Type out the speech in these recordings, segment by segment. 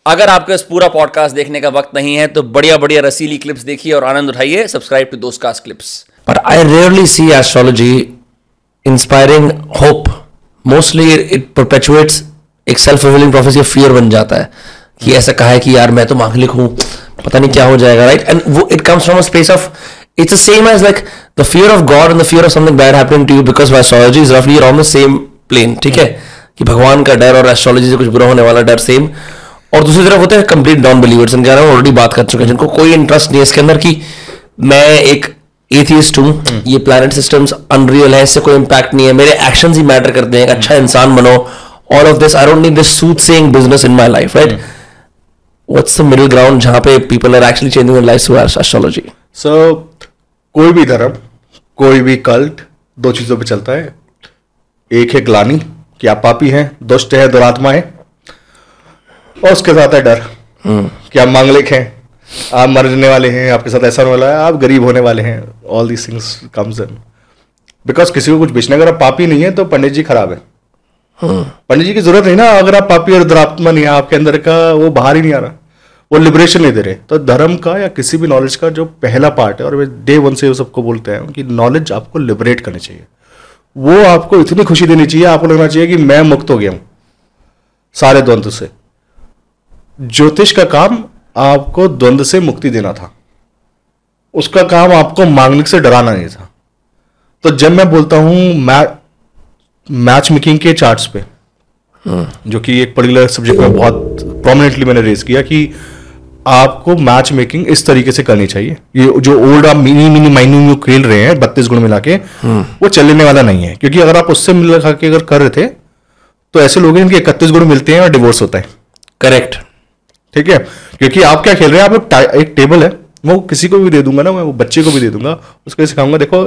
अगर आपको इस पूरा पॉडकास्ट देखने का वक्त नहीं है तो बढ़िया बढ़िया रसीली क्लिप्स देखिए और आनंद उठाइए. Subscribe to Dostcast clips. But I rarely see astrology inspiring hope. Mostly it perpetuates एक self-fulfilling prophecy of fear बन जाता है कि ऐसा कहा है कि यार मैं तो मांगलिक हूँ, पता नहीं क्या हो जाएगा, right? And it comes from a space of, it's the same as like the fear of God and the fear of something bad happening to you because of astrology is roughly on the same plane. ठीक है कि भगवान का डर और astrology से कुछ बुरा होने वाला डर सेम. और दूसरी तरफ होते हैं कंप्लीट नॉन बिलीवर्स, इनके बारे में ऑलरेडी बात कर चुके हैं, जिनको कोई इंटरेस्ट नहीं है इसके अंदर कि मैं एक एथियस्ट हूँ, ये प्लैनेट सिस्टम्स अनरियल है, इससे कोई इंपैक्ट नहीं है, मेरे एक्शंस ही मैटर करते हैं, एक अच्छा इंसान बनो, all of this, I don't need this soothsaying business in my life, right? What's the middle ground जहां पे people are actually changing their lives through astrology? So कोई भी धर्म, कोई भी कल्ट दो चीजों पे चलता है. एक है ग्लानि कि आप पापी हैं, दुष्ट है, दुरात्मा है, और उसके साथ है डर कि आप मांगलिक हैं, आप मरने वाले हैं, आपके साथ ऐसा होने वाला है, आप गरीब होने वाले हैं. All these things comes in because किसी को कुछ बेचना. अगर आप पापी नहीं है तो पंडित जी खराब है. पंडित जी की जरूरत नहीं ना. अगर आप पापी और दुरात्मा नहीं है, आपके अंदर का वो बाहर ही नहीं आ रहा, वो लिबरेशन नहीं दे रहे. तो धर्म का या किसी भी नॉलेज का जो पहला पार्ट है, और डे वन से सबको बोलते हैं कि नॉलेज आपको लिबरेट करनी चाहिए. वो आपको इतनी खुशी देनी चाहिए, आपको लगना चाहिए कि मैं मुक्त हो गया हूं सारे द्वंद्व से. ज्योतिष का काम आपको द्वंद्व से मुक्ति देना था, उसका काम आपको मांगलिक से डराना नहीं था. तो जब मैं बोलता हूं मैच मेकिंग के चार्ट्स पे, जो कि एक पर्टिकुलर सब्जेक्ट में बहुत प्रोमिनेंटली मैंने रेज किया कि आपको मैच मेकिंग इस तरीके से करनी चाहिए. ये जो ओल्ड आप मिनी माइन्यू खेल रहे हैं 32 गुण मिला के, वो चलने वाला नहीं है. क्योंकि अगर आप उससे मिला के अगर कर रहे थे तो ऐसे लोग हैं इनके 31 गुण मिलते हैं और डिवोर्स होता है. करेक्ट, ठीक है. क्योंकि आप क्या खेल रहे हैं, आप एक टेबल है, वो किसी को भी दे दूंगा ना, मैं वो बच्चे को भी दे दूंगा, उसको सिखाऊंगा देखो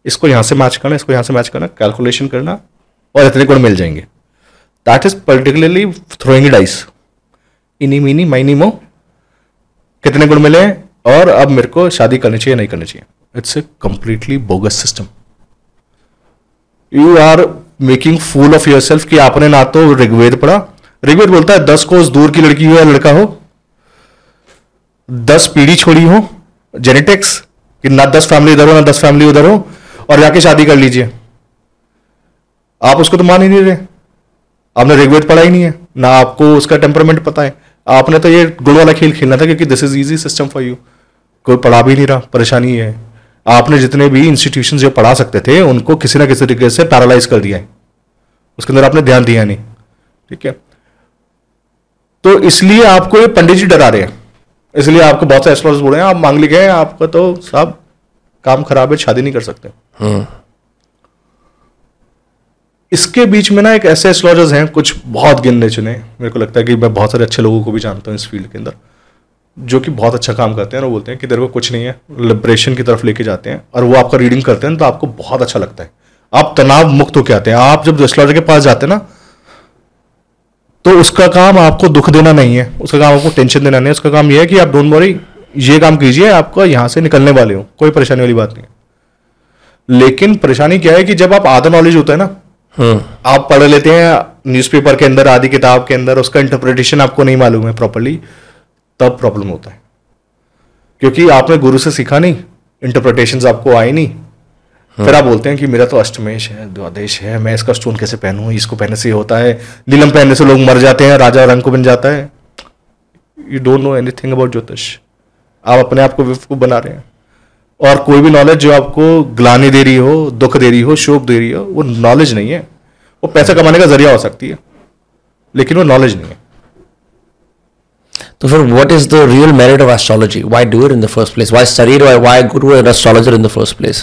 इसको यहां से मैच करना, इसको यहां से मैच करना, कैलकुलेशन करना, और इतने गुण मिल जाएंगे. That is particularly throwing dice, इनी मीनी माइनी मो, कितने गुण मिले और अब मेरे को शादी करनी चाहिए नहीं करनी चाहिए. It's a completely bogus system. You are making fool of yourself कि आपने ना तो ऋग्वेद पढ़ा. ऋग्वेद बोलता है 10 कोस दूर की लड़की हो या लड़का हो, 10 पीढ़ी छोड़ी हो, जेनेटिक्स कि ना 10 फैमिली इधर हो ना 10 फैमिली उधर हो, और जाके शादी कर लीजिए. आप उसको तो मान ही नहीं रहे, आपने ऋग्वेद पढ़ा ही नहीं है, ना आपको उसका टेम्परामेंट पता है. आपने तो ये गुड़ वाला खेल खेलना था क्योंकि this is easy system for you. कोई पढ़ा भी नहीं रहा, परेशानी है. आपने जितने भी इंस्टीट्यूशन जो पढ़ा सकते थे उनको किसी ना किसी तरीके से पैरालाइज कर दिया है, उसके अंदर आपने ध्यान दिया नहीं. ठीक है, तो इसलिए आपको ये पंडित जी डरा रहे हैं, इसलिए आपको बहुत से एस्ट्रोलॉजर्स बोल रहे हैं आप मांगलिक हैं, आपका तो सब काम खराब है, शादी नहीं कर सकते. इसके बीच में ना एक ऐसे एस्ट्रोलॉजर्स हैं, कुछ बहुत गिनने चुने, मेरे को लगता है कि मैं बहुत सारे अच्छे लोगों को भी जानता हूँ इस फील्ड के अंदर, जो कि बहुत अच्छा काम करते हैं. और वो बोलते हैं कि तेरे को कुछ नहीं है, लिबरेशन की तरफ लेके जाते हैं, और वो आपका रीडिंग करते हैं तो आपको बहुत अच्छा लगता है, आप तनाव मुक्त होकर आते हैं. आप जब एस्ट्रोलॉजर के पास जाते हैं ना, तो उसका काम आपको दुख देना नहीं है, उसका काम आपको टेंशन देना नहीं है. उसका काम यह है कि आप डोंट वरी, ये काम कीजिए, आपको यहां से निकलने वाले हो, कोई परेशानी वाली बात नहीं है. लेकिन परेशानी क्या है कि जब आप आधा नॉलेज होता है ना, आप पढ़ लेते हैं न्यूज़पेपर के अंदर, आदि किताब के अंदर, उसका इंटरप्रिटेशन आपको नहीं मालूम है प्रॉपर्ली, तब प्रॉब्लम होता है. क्योंकि आपने गुरु से सीखा नहीं, इंटरप्रिटेशन आपको आए नहीं, फिर आप बोलते हैं कि मेरा तो अष्टमेश है, द्वादश है, मैं इसका स्टोन कैसे पहनूं, इसको पहनने से होता है, नीलम पहनने से लोग मर जाते हैं, राजा रंग को बन जाता है. You don't know anything about ज्योतिष. आप अपने आप को बेवकूफ बना रहे हैं. और कोई भी नॉलेज जो आपको ग्लानि दे रही हो, दुख दे रही हो, शोक दे रही हो, वो नॉलेज नहीं है. वो पैसा कमाने का जरिया हो सकती है, लेकिन वो नॉलेज नहीं है. तो फिर what is the real merit of astrology? Why do it in the first place? Why study it? Why go to an astrologer in the first place?